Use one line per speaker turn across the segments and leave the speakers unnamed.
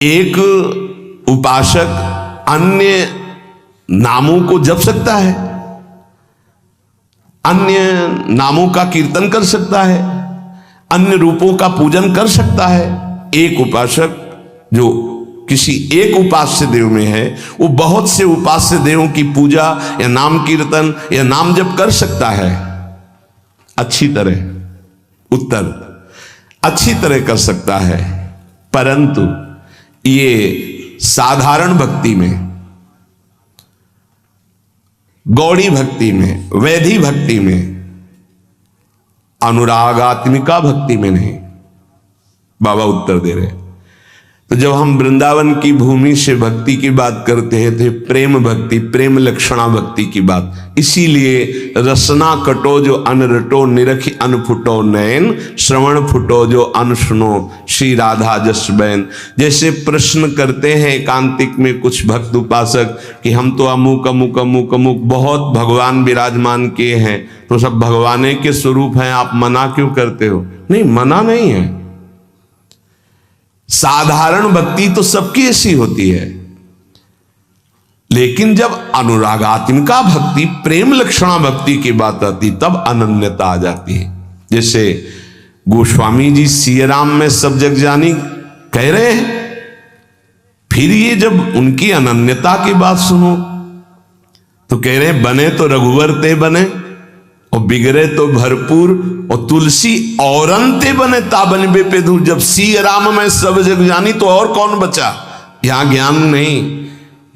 एक उपासक अन्य नामों को जप सकता है, अन्य नामों का कीर्तन कर सकता है, अन्य रूपों का पूजन कर सकता है। एक उपासक जो किसी एक उपास्य देव में है, वो बहुत से उपास्य देवों की पूजा या नाम कीर्तन या नाम जप कर सकता है, अच्छी तरह, उत्तर अच्छी तरह कर सकता है। परंतु ये साधारण भक्ति में, गौड़ी भक्ति में, वैधि भक्ति में, अनुरागात्मिका भक्ति में नहीं। बाबा उत्तर दे रहे। तो जब हम वृंदावन की भूमि से भक्ति की बात करते हैं तो प्रेम भक्ति, प्रेम लक्षणा भक्ति की बात। इसीलिए रसना कटो जो अन रटो, निरखी अन फुटो नयन, श्रवण फुटो जो अन सुनो, श्री राधा जस बैन। जैसे प्रश्न करते हैं एकांतिक में कुछ भक्त उपासक कि हम तो अमुक अमुक अमुक अमुक बहुत भगवान विराजमान किए हैं, तो सब भगवान के स्वरूप हैं, आप मना क्यों करते हो? नहीं, मना नहीं है। साधारण भक्ति तो सबकी ऐसी होती है, लेकिन जब अनुरागात्मिका भक्ति, प्रेम लक्षणा भक्ति की बात आती तब अनन्यता आ जाती है। जैसे गोस्वामी जी सिया राम में सब जग जानी कह रहे हैं, फिर ये जब उनकी अनन्यता की बात सुनो तो कह रहे हैं बने तो रघुवर ते बने और बिगड़े तो भरपूर, और तुलसी औरंते बने ताबन पे दूर। जब सिया राम में सब जग जानी तो और कौन बचा? यहां ज्ञान नहीं,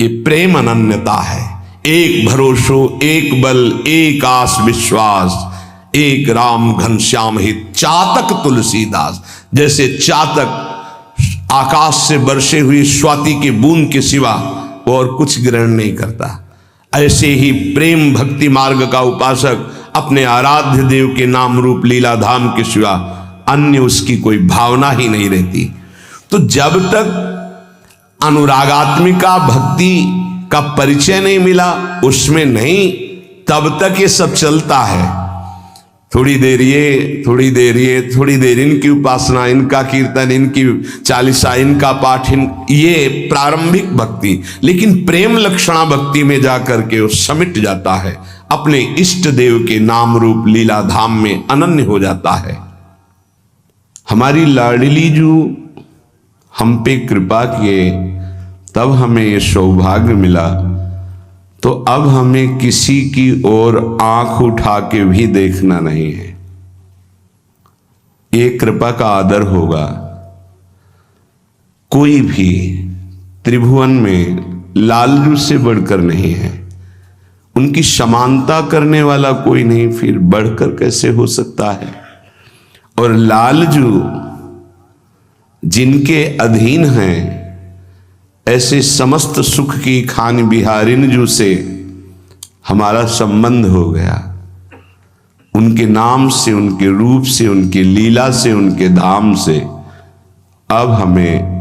ये प्रेम अनन्यता है। एक भरोसो, एक बल, एक आस विश्वास, एक राम घनश्याम हित, चातक तुलसीदास। जैसे चातक आकाश से बरसे हुई स्वाति की बूंद के सिवा वो और कुछ ग्रहण नहीं करता, ऐसे ही प्रेम भक्ति मार्ग का उपासक अपने आराध्य देव के नाम रूप लीला धाम के सिवा अन्य उसकी कोई भावना ही नहीं रहती। तो जब तक अनुरागात्मिका भक्ति का परिचय नहीं मिला, उसमें नहीं, तब तक ये सब चलता है। थोड़ी देर ये, थोड़ी देर ये, थोड़ी देर इनकी उपासना, इनका कीर्तन, इनकी चालीसा, इनका पाठ, ये प्रारंभिक भक्ति। लेकिन प्रेम लक्षणा भक्ति में जाकर के वो समिट जाता है, अपने इष्ट देव के नाम रूप लीला धाम में अनन्य हो जाता है। हमारी लाडली जो हम पे कृपा किए तब हमें ये सौभाग्य मिला, तो अब हमें किसी की ओर आंख उठा के भी देखना नहीं है। ये कृपा का आदर होगा। कोई भी त्रिभुवन में लालजू से बढ़कर नहीं है, उनकी समानता करने वाला कोई नहीं, फिर बढ़कर कैसे हो सकता है? और लालजू जिनके अधीन हैं, ऐसे समस्त सुख की खान बिहारिन जू से हमारा संबंध हो गया। उनके नाम से, उनके रूप से, उनकी लीला से, उनके धाम से अब हमें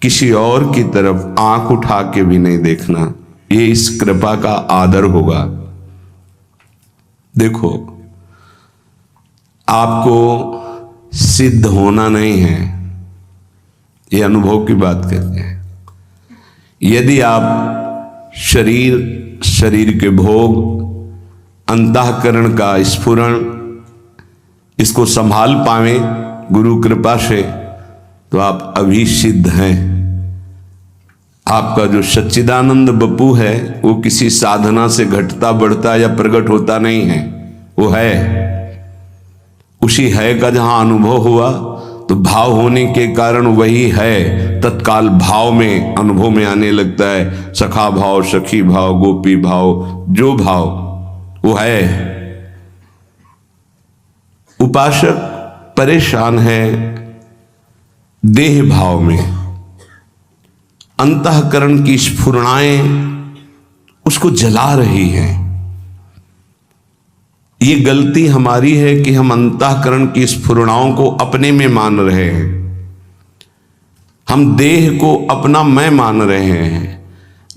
किसी और की तरफ आंख उठा के भी नहीं देखना। ये इस कृपा का आदर होगा। देखो, आपको सिद्ध होना नहीं है, ये अनुभव की बात कहते हैं। यदि आप शरीर के भोग, अंतःकरण का स्फुरण, इसको संभाल पावे गुरु कृपा से, तो आप अभी सिद्ध हैं। आपका जो सच्चिदानंद बप्पू है वो किसी साधना से घटता बढ़ता या प्रकट होता नहीं है, वो है। उसी है का जहां अनुभव हुआ तो भाव होने के कारण वही है तत्काल भाव में, अनुभव में आने लगता है। सखा भाव, सखी भाव, गोपी भाव, जो भाव वो है। उपासक परेशान है देह भाव में, अंतःकरण की स्फुरणाएं उसको जला रही हैं। ये गलती हमारी है कि हम अंतःकरण की स्फुरणाओं को अपने में मान रहे हैं। हम देह को अपना मैं मान रहे हैं।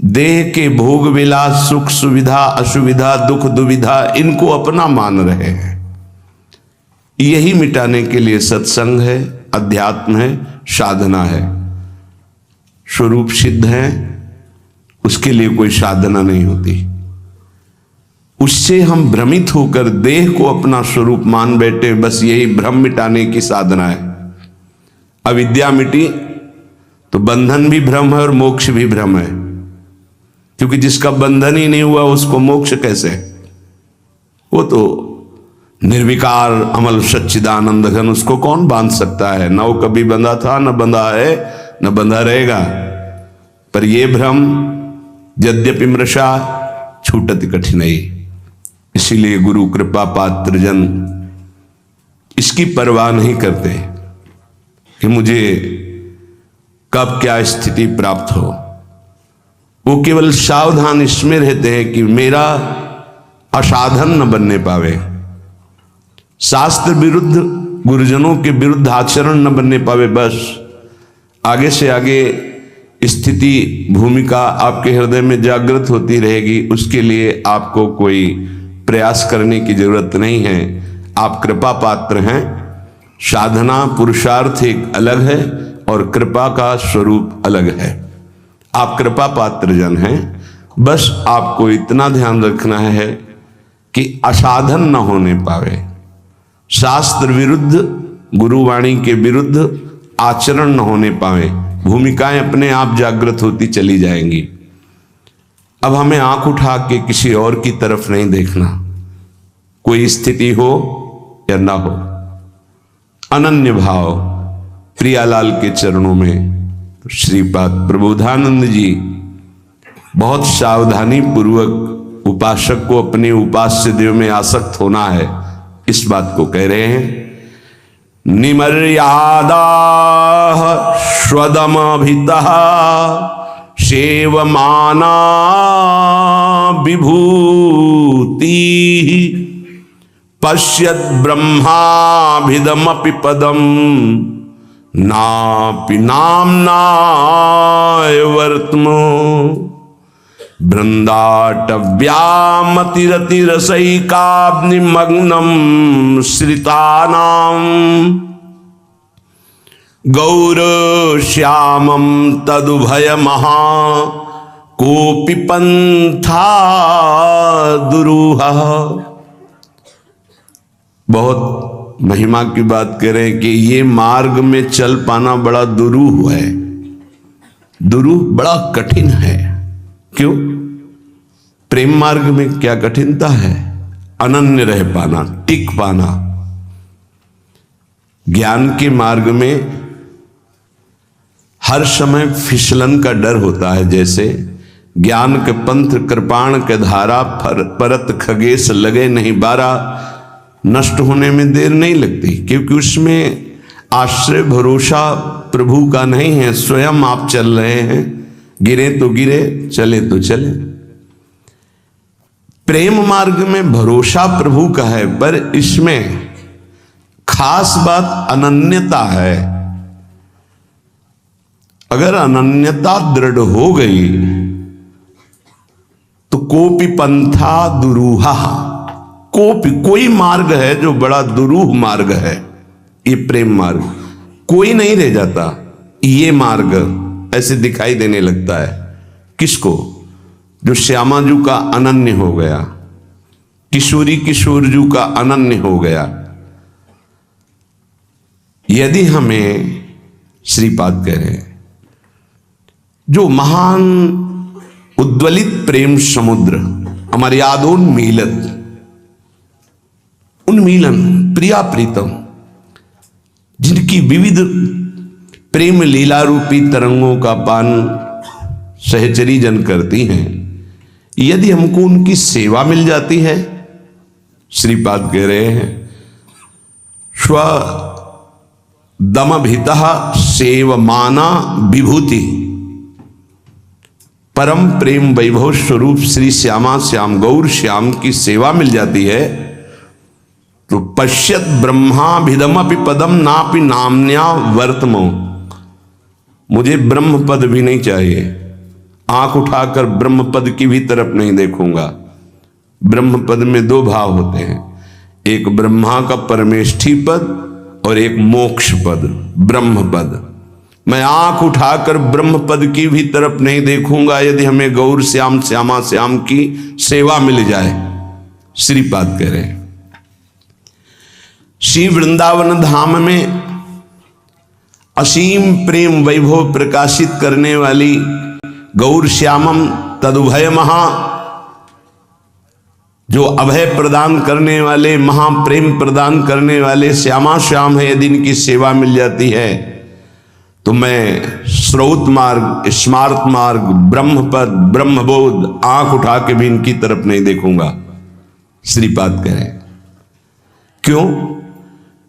देह के भोग विलास, सुख सुविधा, असुविधा, दुख दुविधा, इनको अपना मान रहे हैं। यही मिटाने के लिए सत्संग है, अध्यात्म है, साधना है। स्वरूप सिद्ध है, उसके लिए कोई साधना नहीं होती। उससे हम भ्रमित होकर देह को अपना स्वरूप मान बैठे, बस यही भ्रम मिटाने की साधना है। अविद्या मिटी तो बंधन भी भ्रम है और मोक्ष भी भ्रम है, क्योंकि जिसका बंधन ही नहीं हुआ उसको मोक्ष कैसे? वो तो निर्विकार अमल सच्चिदानंद घन, उसको कौन बांध सकता है? न वो कभी बंधा था, न बंधा है, न बंधा रहेगा। पर ये भ्रम यद्यपि मृषा छूटति कठिनाई, इसीलिए गुरु कृपा पात्र जन इसकी परवाह नहीं करते कि मुझे कब क्या स्थिति प्राप्त हो। वो केवल सावधान इसमें रहते हैं कि मेरा असाधन न बनने पावे, शास्त्र विरुद्ध गुरुजनों के विरुद्ध आचरण न बनने पावे। बस आगे से आगे स्थिति भूमिका आपके हृदय में जागृत होती रहेगी, उसके लिए आपको कोई प्रयास करने की जरूरत नहीं है। आप कृपा पात्र हैं। साधना पुरुषार्थ एक अलग है और कृपा का स्वरूप अलग है। आप कृपा पात्र जन हैं। बस आपको इतना ध्यान रखना है कि असाधन न होने पावे, शास्त्र विरुद्ध गुरुवाणी के विरुद्ध आचरण न होने पावे। भूमिकाएं अपने आप जागृत होती चली जाएंगी। अब हमें आंख उठा के किसी और की तरफ नहीं देखना, कोई स्थिति हो या ना हो। अनन्य भाव प्रियालाल के चरणों में श्रीपाद प्रबोधानंद जी बहुत सावधानी पूर्वक उपासक को अपने उपास्य देव में आसक्त होना है, इस बात को कह रहे हैं। निमर्यादा स्वदमभितः सेवमाना विभूति पश्यत् ब्रह्माभिदमपि पदम नापि नाम्ना वर्त्मो बृंदाटव्यामतिरतिरसैकाग्निमग्नं श्रितानां गौरश्यामं तदुभयमहा कोऽपि पंथा दुरूहः। बहुत महिमा की बात करें कि ये मार्ग में चल पाना बड़ा दुरूह है, दुरूह बड़ा कठिन है। क्यों? प्रेम मार्ग में क्या कठिनता है? अनन्य रह पाना, टिक पाना। ज्ञान के मार्ग में हर समय फिसलन का डर होता है। जैसे ज्ञान के पंथ कृपाण के धारा परत खगेश लगे नहीं बारा, नष्ट होने में देर नहीं लगती, क्योंकि उसमें आश्रय भरोसा प्रभु का नहीं है, स्वयं आप चल रहे हैं। गिरे तो गिरे, चले तो चले। प्रेम मार्ग में भरोसा प्रभु का है, पर इसमें खास बात अनन्यता है। अगर अनन्यता दृढ़ हो गई तो कोपि पंथा दुरूहा, कोई मार्ग है जो बड़ा दुरूह मार्ग है, ये प्रेम मार्ग। कोई नहीं रह जाता। ये मार्ग ऐसे दिखाई देने लगता है किसको? जो श्यामाजू का अनन्य हो गया, किशोरी किशोरजू का अनन्य हो गया। यदि हमें श्रीपाद कह रहे हैं, जो महान उद्वलित प्रेम समुद्र अमर्यादोन्मीलन, उन्मीलन प्रिया प्रीतम, जिनकी विविध प्रेम लीला रूपी तरंगों का पान सहचरी जन करती हैं, यदि हमको उनकी सेवा मिल जाती है, श्रीपाद कह रहे हैं स्व दमभितः सेवमाना विभूति, परम प्रेम वैभव स्वरूप श्री श्यामा श्याम गौर श्याम की सेवा मिल जाती है, तो पश्यत ब्रह्माभिदमपि पदम नापि नाम्न्या वर्तमो। मुझे ब्रह्म पद भी नहीं चाहिए, आंख उठाकर ब्रह्म पद की भी तरफ नहीं देखूंगा। ब्रह्म पद में दो भाव होते हैं, एक ब्रह्मा का परमेष्ठी पद और एक मोक्ष पद ब्रह्म पद। मैं आंख उठाकर ब्रह्म पद की भी तरफ नहीं देखूंगा यदि हमें गौर श्याम श्यामा श्याम की सेवा मिल जाए। श्रीपाद कह रहे हैं श्री वृंदावन धाम में असीम प्रेम वैभव प्रकाशित करने वाली गौर श्यामम तदुभय महा, जो अभय प्रदान करने वाले, महाप्रेम प्रदान करने वाले श्यामा श्याम है, यदि इनकी सेवा मिल जाती है तो मैं स्रोत मार्ग, स्मार्त मार्ग, ब्रह्मपद, ब्रह्मबोध आंख उठा के भी इनकी तरफ नहीं देखूंगा। श्रीपाद कहें क्यों?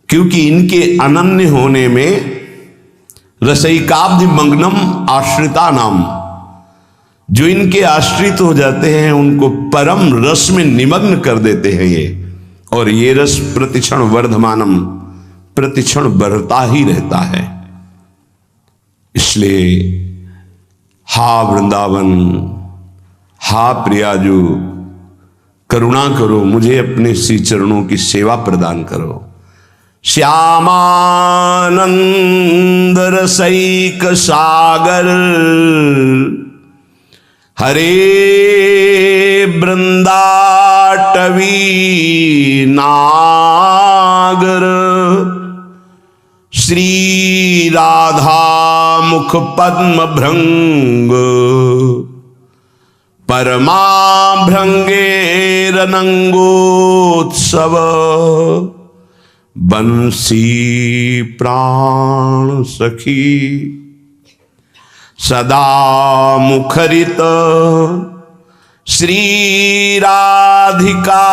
क्योंकि इनके अनन्य होने में रसैकाब्धि मग्नम आश्रिता नाम, जो इनके आश्रित हो जाते हैं उनको परम रस में निमग्न कर देते हैं ये, और ये रस प्रतिक्षण वर्धमानम, प्रतिक्षण बढ़ता ही रहता है। इसलिए हा वृंदावन, हा प्रियाजू, करुणा करो, मुझे अपने श्री चरणों की सेवा प्रदान करो। श्यामानंद रसैक सागर हरे वृंदाटवी नागर, श्री राधा मुख पद्म भृंग, परमा भृंगेरनंगोत्सव, बंसी प्राण सखी सदा मुखरित, श्री राधिका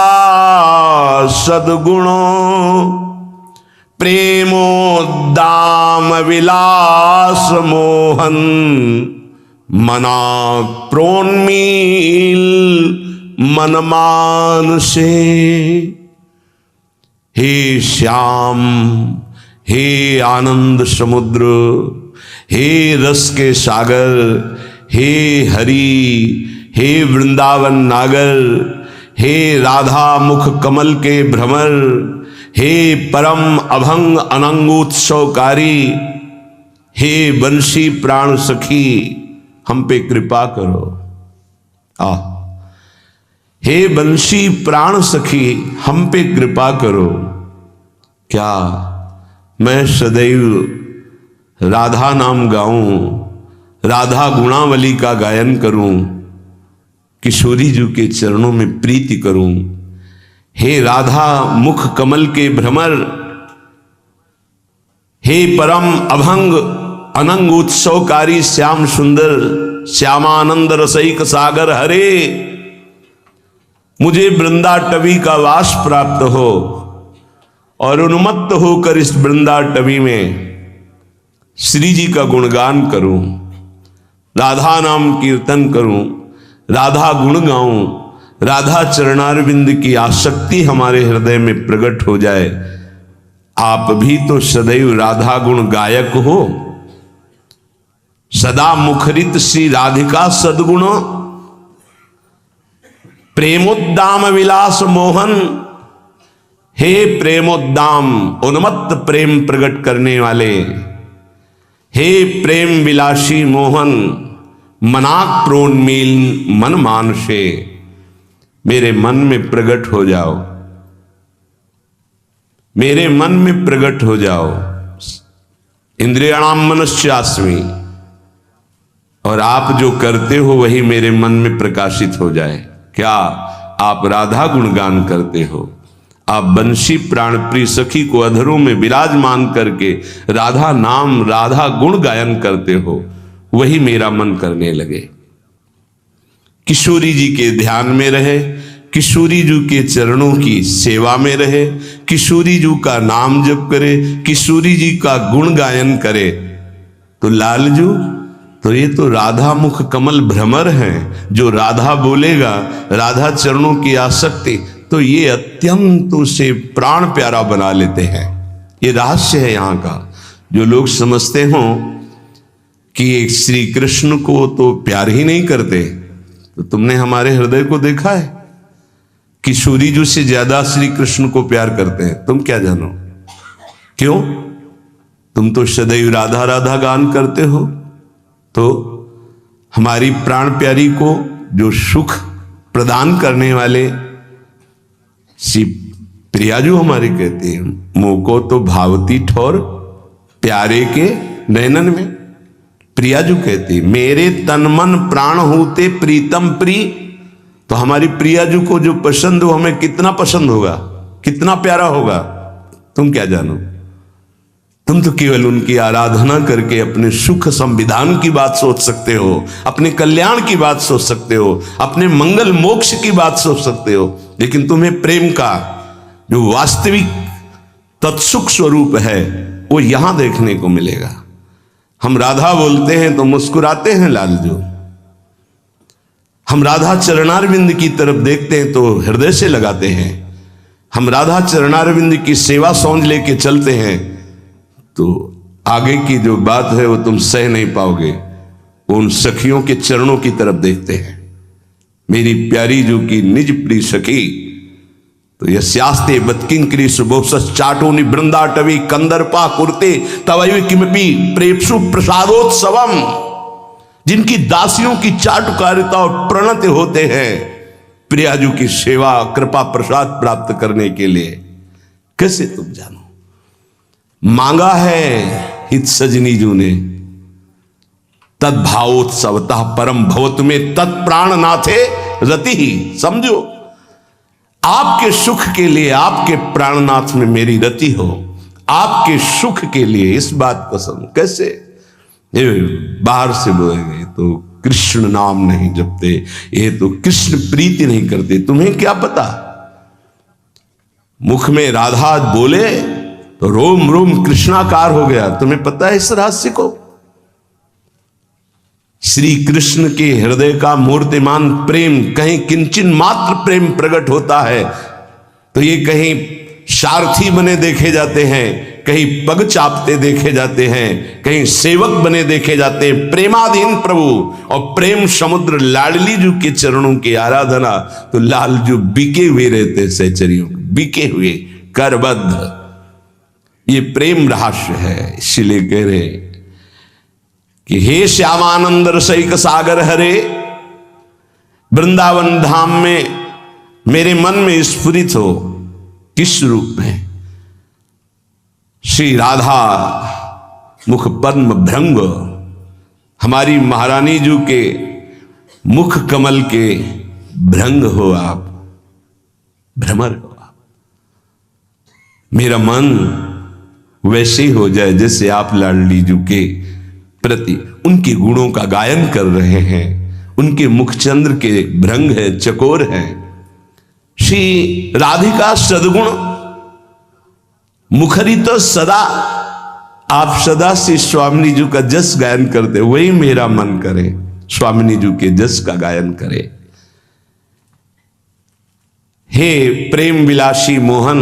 सद्गुण, प्रेमोद्दाम विलास मोहन, मना प्रोन्मील मनमान से। हे श्याम, हे आनंद समुद्र, हे रस के सागर, हे हरि, हे वृंदावन नागर, हे राधा मुख कमल के भ्रमर, हे परम अभंग अनंगोत्सवकारी, हे बंशी प्राण सखी, हम पे कृपा करो। हे बंशी प्राण सखी, हम पे कृपा करो। क्या मैं सदैव राधा नाम गाऊं, राधा गुणावली का गायन करूं, किशोरी जी के चरणों में प्रीति करूं। हे राधा मुख कमल के भ्रमर, हे परम अभंग अनंग उत्सवकारी श्याम सुंदर, श्यामानंद रसैक सागर हरे, मुझे वृंदाटवी का वास प्राप्त हो और उन्मत्त होकर इस वृंदाटवी में श्री जी का गुणगान करूं, राधा नाम कीर्तन करूं, राधा गुण गाऊं, राधा चरणारविंद की आसक्ति हमारे हृदय में प्रकट हो जाए। आप भी तो सदैव राधा गुण गायक हो। सदा मुखरित श्री राधिका सद्गुण, प्रेमोद्दाम विलास मोहन, हे प्रेमोद्दाम उन्मत्त प्रेम प्रकट करने वाले, हे प्रेम विलासी मोहन, मनाक प्रोन्मील मन मानसे, मेरे मन में प्रकट हो जाओ, मेरे मन में प्रकट हो जाओ। इंद्रियाणाम मनस्यास्मि, और आप जो करते हो वही मेरे मन में प्रकाशित हो जाए। क्या आप राधा गुणगान करते हो? आप बंशी प्राण प्रिय सखी को अधरों में विराजमान करके राधा नाम, राधा गुण गायन करते हो, वही मेरा मन करने लगे। किशोरी जी के ध्यान में रहे, किशोरी जी के चरणों की सेवा में रहे, किशोरी जी का नाम जप करे, किशोरी जी का गुण गायन करे, तो लालजू तो ये तो राधा मुख कमल भ्रमर हैं। जो राधा बोलेगा, राधा चरणों की आसक्ति, तो ये अत्यंत उसे प्राण प्यारा बना लेते हैं। ये रहस्य है यहाँ का। जो लोग समझते हों कि श्री कृष्ण को तो प्यार ही नहीं करते, तो तुमने हमारे हृदय को देखा है? किशोरी जी से ज्यादा श्री कृष्ण को प्यार करते हैं। तुम क्या जानो? क्यों? तुम तो सदैव राधा राधा गान करते हो, तो हमारी प्राण प्यारी को जो सुख प्रदान करने वाले श्री प्रियाजू हमारे कहते हैं, मोको तो भावती ठोर प्यारे के नैनन में। प्रियाजू कहते हैं मेरे तन मन प्राण होते प्रीतम प्री। तो हमारी प्रियाजू को जो पसंद हो, हमें कितना पसंद होगा, कितना प्यारा होगा, तुम क्या जानो। तुम तो केवल उनकी आराधना करके अपने सुख संविधान की बात सोच सकते हो, अपने कल्याण की बात सोच सकते हो, अपने मंगल मोक्ष की बात सोच सकते हो, लेकिन तुम्हें प्रेम का जो वास्तविक तत्सुख स्वरूप है वो यहां देखने को मिलेगा। हम राधा बोलते हैं तो मुस्कुराते हैं लालजू, हम राधा चरणारविंद की तरफ देखते हैं तो हृदय से लगाते हैं, हम राधा चरणारविंद की सेवा सौंध लेके चलते हैं तो आगे की जो बात है वो तुम सह नहीं पाओगे। उन सखियों के चरणों की तरफ देखते हैं, मेरी प्यारी जो की निज प्रिय सखी। तो यस्यास्ते बत्किंकरी सुबोसस चाटोनि बृंदाटवी कंदर्पा कुर्ते तवैव किमपि प्रेप्सु प्रसादोत्सवम। जिनकी दासियों की चाटुकारिता और प्रणत होते हैं प्रियाजू की सेवा कृपा प्रसाद प्राप्त करने के लिए, कैसे तुम जानो। मांगा है हित सजनी जू ने तद्भावोत्सवतः परम भवत में तत्प्राण नाथे रति ही। समझो, आपके सुख के लिए, आपके प्राणनाथ में मेरी रति हो, आपके सुख के लिए इस बात को समझ। कैसे ये बाहर से बोलेंगे तो कृष्ण नाम नहीं जपते, ये तो कृष्ण प्रीति नहीं करते, तुम्हें क्या पता। मुख में राधा बोले तो रोम रोम कृष्णाकार हो गया, तुम्हें पता है इस रहस्य को। श्री कृष्ण के हृदय का मूर्तिमान प्रेम कहीं किंचन मात्र प्रेम प्रकट होता है तो ये कहीं सारथी बने देखे जाते हैं, कहीं पग चापते देखे जाते हैं, कहीं सेवक बने देखे जाते हैं। प्रेमाधीन प्रभु और प्रेम समुद्र लाडली जू के चरणों की आराधना तो लालजू बिके हुए रहते, सहचरियों बिके हुए करबद्ध। ये प्रेम रहस्य है, इसलिए कह रहे कि हे श्यामानंद रसैक सागर हरे, वृंदावन धाम में मेरे मन में स्फुरित हो। किस रूप में? श्री राधा मुख पद्म भृंग, हमारी महारानी जू के मुख कमल के भृंग हो आप, भ्रमर हो आप। मेरा मन वैसे ही हो जाए जैसे आप लाडली जू के प्रति उनके गुणों का गायन कर रहे हैं। उनके मुखचंद्र के भृंग है, चकोर है। श्री राधिका सदगुण मुखरित सदा, आप सदा से स्वामिनी जी का जस गायन करते, वही मेरा मन करे स्वामिनी जी के जस का गायन करे। हे प्रेम विलासी मोहन,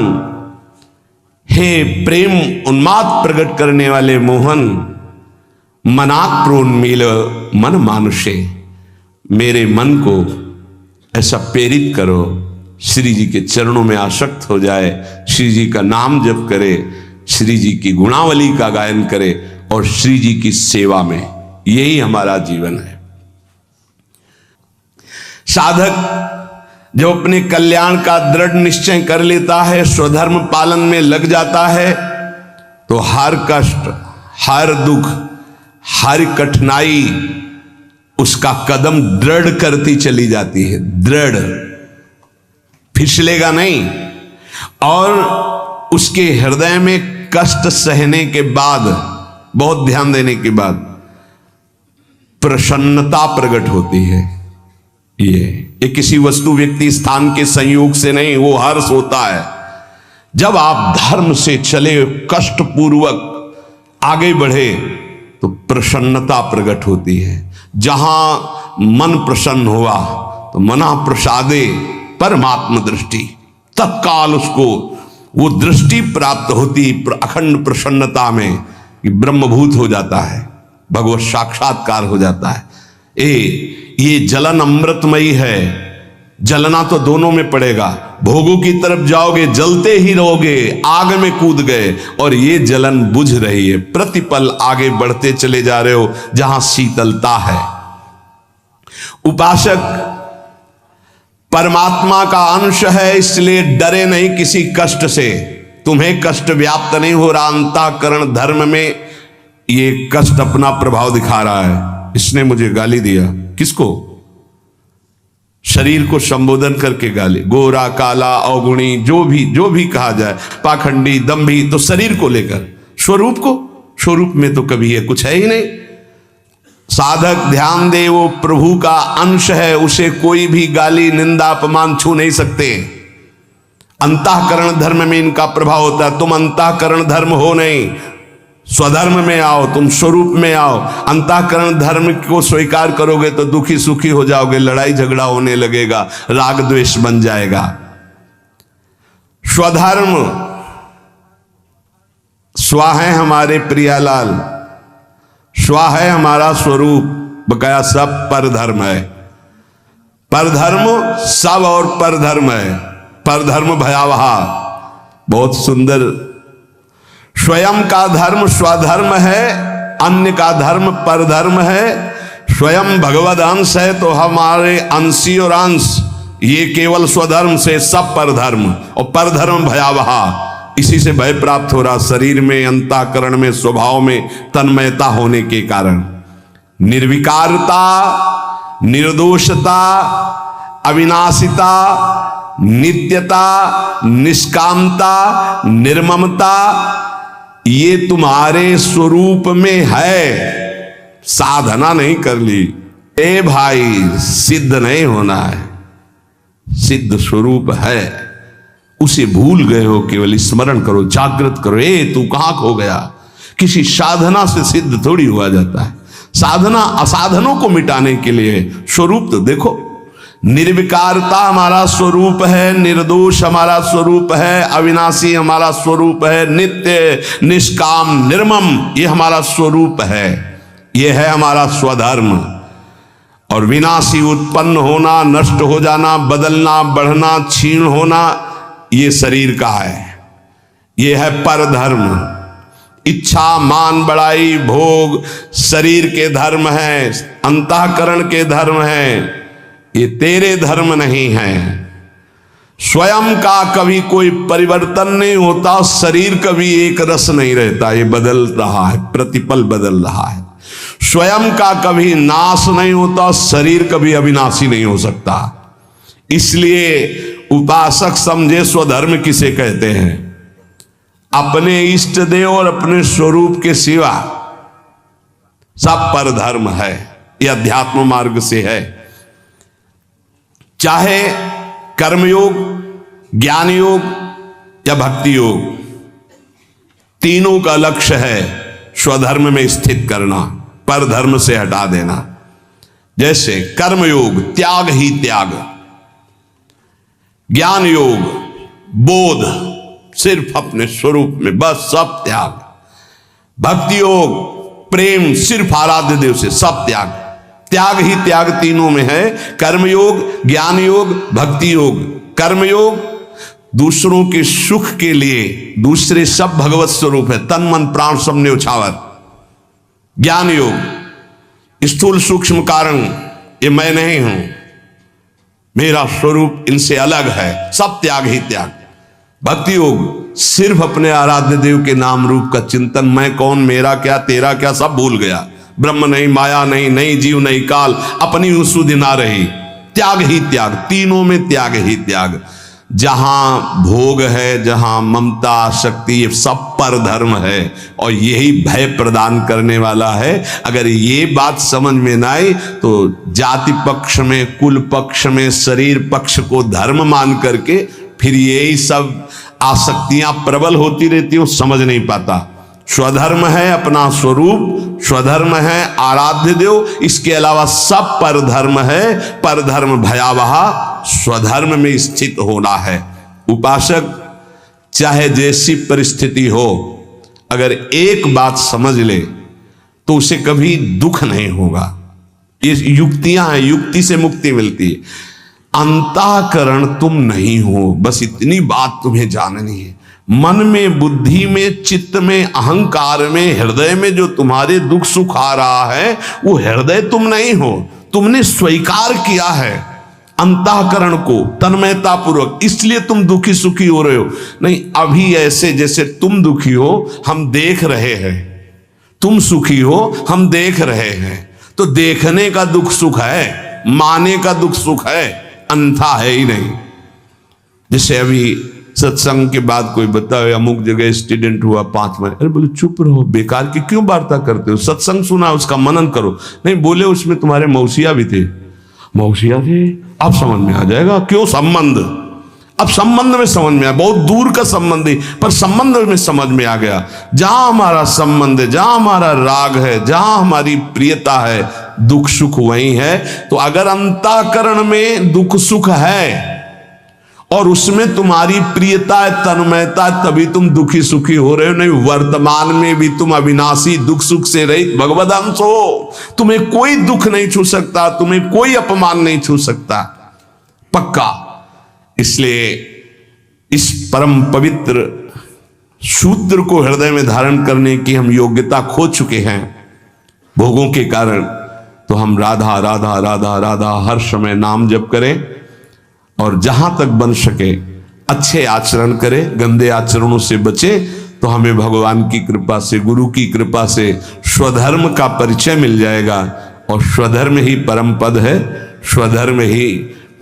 हे प्रेम उन्माद प्रकट करने वाले मोहन, मनाक प्रोन्मील मन मानुषे, मेरे मन को ऐसा प्रेरित करो श्री जी के चरणों में आसक्त हो जाए, श्री जी का नाम जप करे, श्री जी की गुणावली का गायन करे और श्री जी की सेवा में, यही हमारा जीवन है। साधक जो अपने कल्याण का दृढ़ निश्चय कर लेता है, स्वधर्म पालन में लग जाता है, तो हर कष्ट, हर दुख, हर कठिनाई उसका कदम दृढ़ करती चली जाती है। दृढ़, फिसलेगा नहीं। और उसके हृदय में कष्ट सहने के बाद, बहुत ध्यान देने के बाद प्रसन्नता प्रकट होती है। ये किसी वस्तु, व्यक्ति, स्थान के संयोग से नहीं, वो हर्ष होता है जब आप धर्म से चले, कष्ट पूर्वक आगे बढ़े तो प्रसन्नता प्रकट होती है। जहां मन प्रसन्न हुआ तो मना प्रसादे परमात्म दृष्टि, तत्काल उसको वो दृष्टि प्राप्त होती अखंड प्रसन्नता में कि ब्रह्मभूत हो जाता है, भगवत साक्षात्कार हो जाता है। ये जलन अमृतमयी है, जलना तो दोनों में पड़ेगा। भोगों की तरफ जाओगे जलते ही रहोगे, आग में कूद गए, और ये जलन बुझ रही है। प्रतिपल आगे बढ़ते चले जा रहे हो जहां शीतलता है। उपासक परमात्मा का अंश है, इसलिए डरे नहीं किसी कष्ट से। तुम्हें कष्ट व्याप्त नहीं हो रहा, अंतःकरण धर्म में ये कष्ट अपना प्रभाव दिखा रहा है। इसने मुझे गाली दिया, किसको? शरीर को संबोधन करके गाली, गोरा काला अवगुणी जो भी कहा जाए, पाखंडी दंभी, तो शरीर को लेकर। स्वरूप में तो कभी ये कुछ है ही नहीं। साधक ध्यान दे, वो प्रभु का अंश है, उसे कोई भी गाली निंदा अपमान छू नहीं सकते। अंतःकरण धर्म में इनका प्रभाव होता है। तुम अंतःकरण धर्म हो नहीं, स्वधर्म में आओ, तुम स्वरूप में आओ। अंतःकरण धर्म को स्वीकार करोगे तो दुखी सुखी हो जाओगे, लड़ाई झगड़ा होने लगेगा, राग द्वेष बन जाएगा। स्वधर्म स्व है हमारे प्रियालाल, स्व है हमारा स्वरूप, बकाया सब परधर्म है। परधर्म सब और परधर्म है। परधर्म भयावह, बहुत सुंदर। स्वयं का धर्म स्वधर्म है, अन्य का धर्म परधर्म है। स्वयं भगवद अंश है तो हमारे अंशी और अंश, ये केवल स्वधर्म से सब परधर्म, और परधर्म भयावह। इसी से भय प्राप्त हो रहा शरीर में, अंतःकरण में, स्वभाव में तन्मयता होने के कारण। निर्विकारता, निर्दोषता, अविनाशिता, नित्यता, निष्कामता, निर्ममता, ये तुम्हारे स्वरूप में है। साधना नहीं कर ली, ए भाई, सिद्ध नहीं होना है। सिद्ध स्वरूप है, उसे भूल गए हो, केवल स्मरण करो, जागृत करो। तू कहां खो गया? किसी साधना से सिद्ध थोड़ी हुआ जाता है। साधना असाधनों को मिटाने के लिए। स्वरूप तो देखो, निर्विकारता हमारा स्वरूप है, निर्दोष हमारा स्वरूप है, अविनाशी हमारा स्वरूप है, नित्य निष्काम निर्मम ये हमारा स्वरूप है। ये है हमारा स्वधर्म। और विनाशी उत्पन्न होना, नष्ट हो जाना, बदलना, बढ़ना, क्षीण होना, ये शरीर का है। ये है परधर्म। इच्छा, मान, बड़ाई, भोग शरीर के धर्म है, अंतःकरण के धर्म है। ये तेरे धर्म नहीं है। स्वयं का कभी कोई परिवर्तन नहीं होता, शरीर कभी एक रस नहीं रहता, ये बदल रहा है, प्रतिपल बदल रहा है। स्वयं का कभी नाश नहीं होता, शरीर कभी अविनाशी नहीं हो सकता। इसलिए उपासक समझे स्वधर्म किसे कहते हैं? अपने इष्ट देव और अपने स्वरूप के सिवा सब पर धर्म है। यह अध्यात्म मार्ग से है। चाहे कर्मयोग, ज्ञान योग या भक्ति योग, तीनों का लक्ष्य है स्वधर्म में स्थित करना, पर धर्म से हटा देना। जैसे कर्मयोग त्याग ही त्याग, ज्ञान योग बोध, सिर्फ अपने स्वरूप में बस सब त्याग, भक्ति योग प्रेम, सिर्फ आराध्य देव से सब त्याग। त्याग ही त्याग तीनों में है। कर्मयोग, ज्ञान योग, भक्ति योग। कर्मयोग दूसरों के सुख के लिए, दूसरे सब भगवत स्वरूप है, तन मन प्राण सब न्योछावर। ज्ञान योग स्थूल सूक्ष्म कारण, ये मैं नहीं हूं, मेरा स्वरूप इनसे अलग है, सब त्याग ही त्याग। भक्ति योग सिर्फ अपने आराध्य देव के नाम रूप का चिंतन, मैं कौन, मेरा क्या, तेरा क्या, सब भूल गया। ब्रह्म नहीं, माया नहीं, नहीं जीव नहीं काल, अपनी सुधि ना रही। त्याग ही त्याग, तीनों में त्याग ही त्याग। जहां भोग है, जहां ममता, शक्ति, ये सब पर धर्म है और यही भय प्रदान करने वाला है। अगर ये बात समझ में ना आई तो जाति पक्ष में, कुल पक्ष में, शरीर पक्ष को धर्म मान करके फिर यही सब आसक्तियां प्रबल होती रहती हो, समझ नहीं पाता। स्वधर्म है अपना स्वरूप, स्वधर्म है आराध्य देव, इसके अलावा सब पर धर्म है। पर धर्म भयावह, स्वधर्म में स्थित होना है। उपासक चाहे जैसी परिस्थिति हो, अगर एक बात समझ ले तो उसे कभी दुख नहीं होगा। ये युक्तियां हैं, युक्ति से मुक्ति मिलती है। अंतःकरण तुम नहीं हो, बस इतनी बात तुम्हें जाननी है। मन में, बुद्धि में, चित्त में, अहंकार में, हृदय में जो तुम्हारे दुख सुख आ रहा है वो हृदय तुम नहीं हो, तुमने स्वीकार किया है अंतःकरण को तन्मयता पूर्वक, इसलिए तुम दुखी सुखी हो रहे हो। नहीं, अभी ऐसे जैसे तुम दुखी हो हम देख रहे हैं, तुम सुखी हो हम देख रहे हैं, तो देखने का दुख सुख है, माने का दुख सुख है, अंधा है ही नहीं। जैसे अभी सत्संग के बाद कोई बताओ अमुक जगह एक्सीडेंट हुआ 5 महीने, अरे बोले चुप रहो, बेकार की क्यों वार्ता करते हो, सत्संग सुना उसका मनन करो। नहीं, बोले उसमें तुम्हारे मौसिया भी थे, मौसिया थे, अब समझ में आ जाएगा क्यों संबंध, अब संबंध में समझ में आया, बहुत दूर का संबंध है पर संबंध में समझ में आ गया। जहां हमारा संबंध है, जहां हमारा राग है, जहां हमारी प्रियता है, दुख सुख वही है। तो अगर अंतःकरण में दुख सुख है और उसमें तुम्हारी प्रियता है, तन्मयता, तभी तुम दुखी सुखी हो रहे हो। नहीं, वर्तमान में भी तुम अविनाशी दुख सुख से रहित भगवद अंश हो, तुम्हें कोई दुख नहीं छू सकता, तुम्हें कोई अपमान नहीं छू सकता, पक्का। इसलिए इस परम पवित्र सूत्र को हृदय में धारण करने की हम योग्यता खो चुके हैं भोगों के कारण। तो हम राधा राधा राधा राधा हर समय नाम जप करें और जहां तक बन सके अच्छे आचरण करें, गंदे आचरणों से बचे, तो हमें भगवान की कृपा से, गुरु की कृपा से स्वधर्म का परिचय मिल जाएगा। और स्वधर्म ही परम पद है, स्वधर्म ही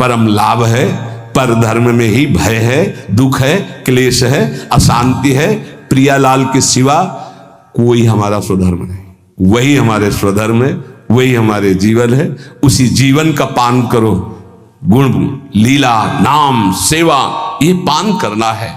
परम लाभ है, पर धर्म में ही भय है, दुख है, क्लेश है, अशांति है। प्रियालाल के सिवा कोई हमारा स्वधर्म नहीं, वही हमारे स्वधर्म है, वही हमारे जीवन है। उसी जीवन का पान करो, गुण लीला नाम सेवा ये पान करना है।